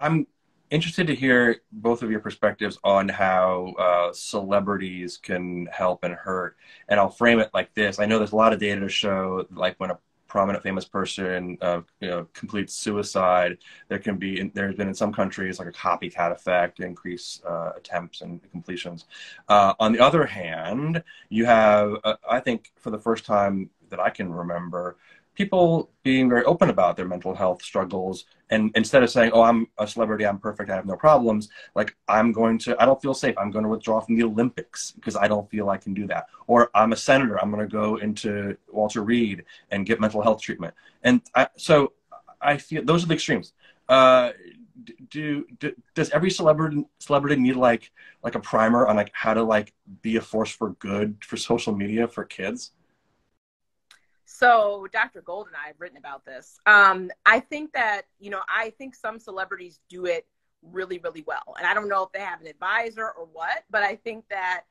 I'm interested to hear both of your perspectives on how celebrities can help and hurt. And I'll frame it like this. I know there's a lot of data to show, like when a prominent famous person completes suicide, there's been in some countries like a copycat effect, increase attempts and completions. On the other hand, you have, I think for the first time that I can remember, people being very open about their mental health struggles, and instead of saying, oh, I'm a celebrity, I'm perfect, I have no problems, like I don't feel safe, I'm going to withdraw from the Olympics because I don't feel I can do that. Or I'm a senator, I'm going to go into Walter Reed and get mental health treatment. And so I feel those are the extremes. Does every celebrity need like a primer on like how to like be a force for good for social media for kids? So Dr. Gold and I have written about this. I think that, I think some celebrities do it really, really well. And I don't know if they have an advisor or what, but I think that,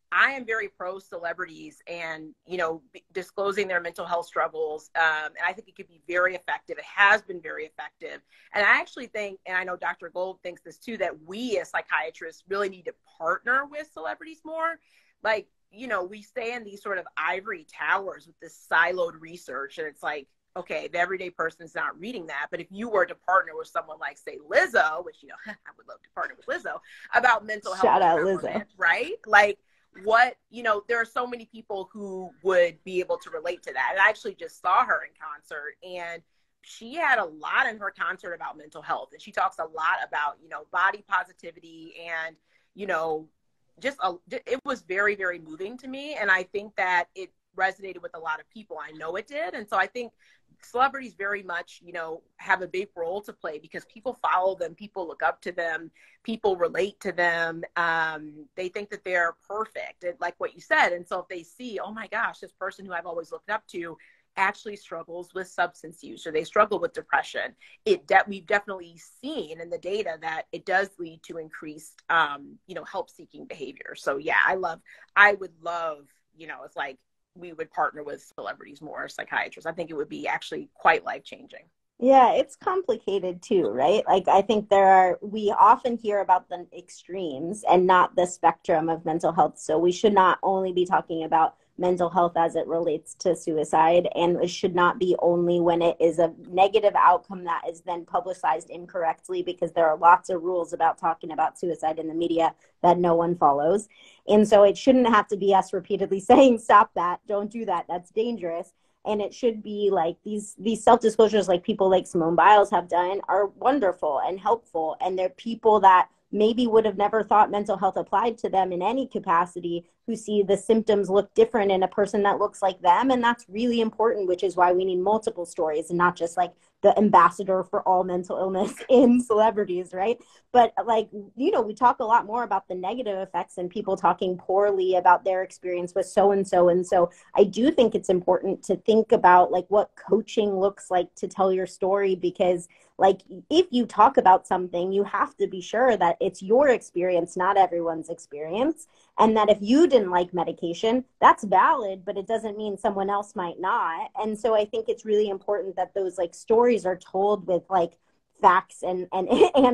I am very pro celebrities and, disclosing their mental health struggles. And I think it could be very effective. It has been very effective. And I actually think, and I know Dr. Gold thinks this too, that we as psychiatrists really need to partner with celebrities more. Like, we stay in these sort of ivory towers with this siloed research. And it's like, okay, the everyday person is not reading that. But if you were to partner with someone like, say, Lizzo, which, I would love to partner with Lizzo about mental health. Shout out Lizzo. Right? Like there are so many people who would be able to relate to that. And I actually just saw her in concert, and she had a lot in her concert about mental health. And she talks a lot about, body positivity and, it was very, very moving to me. And I think that it resonated with a lot of people. I know it did. And so I think celebrities very much, have a big role to play because people follow them. People look up to them. People relate to them. They think that they're perfect, like what you said. And so if they see, oh my gosh, this person who I've always looked up to actually struggles with substance use, or they struggle with depression, we've definitely seen in the data that it does lead to increased, help-seeking behavior. So yeah, I would love, it's like we would partner with celebrities more, psychiatrists. I think it would be actually quite life-changing. Yeah, it's complicated too, right? Like I think we often hear about the extremes and not the spectrum of mental health. So we should not only be talking about mental health as it relates to suicide, and it should not be only when it is a negative outcome that is then publicized incorrectly, because there are lots of rules about talking about suicide in the media that no one follows. And so it shouldn't have to be us repeatedly saying, stop that, don't do that, that's dangerous. And it should be like these self-disclosures, like people like Simone Biles have done, are wonderful and helpful. And they're people that maybe would have never thought mental health applied to them in any capacity, who see the symptoms look different in a person that looks like them. And that's really important, which is why we need multiple stories and not just like the ambassador for all mental illness in celebrities, right? But like, we talk a lot more about the negative effects and people talking poorly about their experience with so-and-so. And so I do think it's important to think about like what coaching looks like to tell your story, because like if you talk about something, you have to be sure that it's your experience, not everyone's experience. And that if you didn't like medication, that's valid, but it doesn't mean someone else might not. And so I think it's really important that those like stories are told with like facts and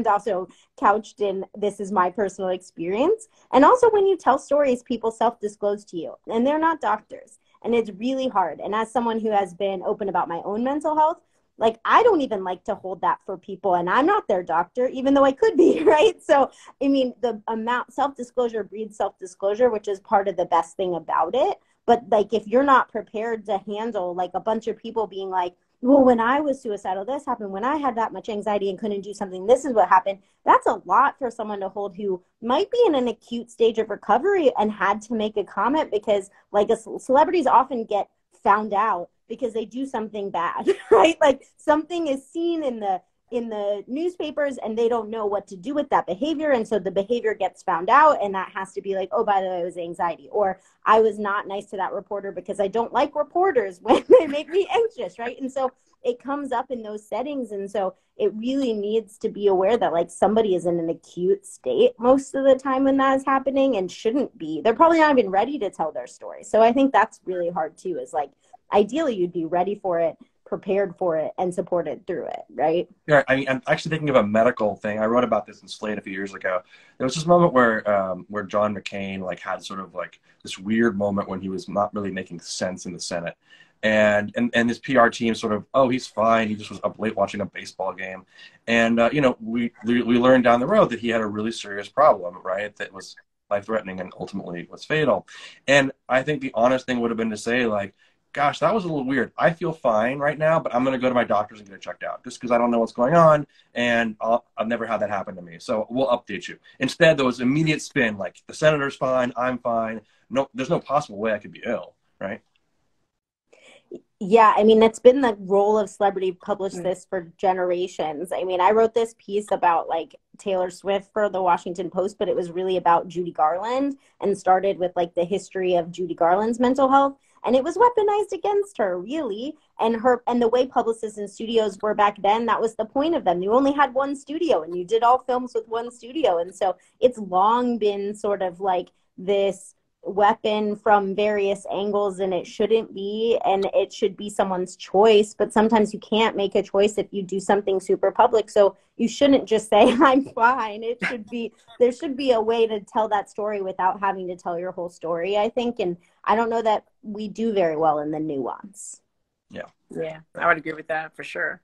also couched in, this is my personal experience. And also when you tell stories, people self-disclose to you, and they're not doctors. And it's really hard. And as someone who has been open about my own mental health, like, I don't even like to hold that for people, and I'm not their doctor, even though I could be, right? So, I mean, the amount, self-disclosure breeds self-disclosure, which is part of the best thing about it. But like, if you're not prepared to handle like a bunch of people being like, well, when I was suicidal, this happened. When I had that much anxiety and couldn't do something, this is what happened. That's a lot for someone to hold who might be in an acute stage of recovery and had to make a comment, because like celebrities often get found out because they do something bad, right? Like something is seen in the newspapers and they don't know what to do with that behavior. And so the behavior gets found out, and that has to be like, oh, by the way, it was anxiety, or I was not nice to that reporter because I don't like reporters when they make me anxious, right? And so it comes up in those settings. And so it really needs to be aware that like somebody is in an acute state most of the time when that is happening, and shouldn't be. They're probably not even ready to tell their story. So I think that's really hard too, is like, ideally you'd be ready for it prepared for it and supported through it, right? Yeah, I mean, I'm actually thinking of a medical thing. I wrote about this in Slate a few years ago. There was this moment where John McCain like had sort of like this weird moment when he was not really making sense in the Senate, and his PR team sort of, oh, he's fine. He just was up late watching a baseball game, and you know, we learned down the road that he had a really serious problem, right? That was life threatening and ultimately was fatal. And I think the honest thing would have been to say like, gosh, that was a little weird. I feel fine right now, but I'm going to go to my doctors and get it checked out just because I don't know what's going on. And I've never had that happen to me. So we'll update you. Instead, there was immediate spin, like the senator's fine, I'm fine. No, there's no possible way I could be ill, right? Yeah, I mean, it's been the role of celebrity to publish this for generations. I mean, I wrote this piece about like Taylor Swift for the Washington Post, but it was really about Judy Garland and started with like the history of Judy Garland's mental health. And it was weaponized against her, really. And the way publicists and studios were back then, that was the point of them. You only had one studio and you did all films with one studio. And so it's long been sort of like this weapon from various angles, and it shouldn't be, and it should be someone's choice. But sometimes you can't make a choice if you do something super public, so you shouldn't just say I'm fine. It should be, there should be a way to tell that story without having to tell your whole story, I think. And I don't know that we do very well in the nuance. Yeah, I would agree with that for sure.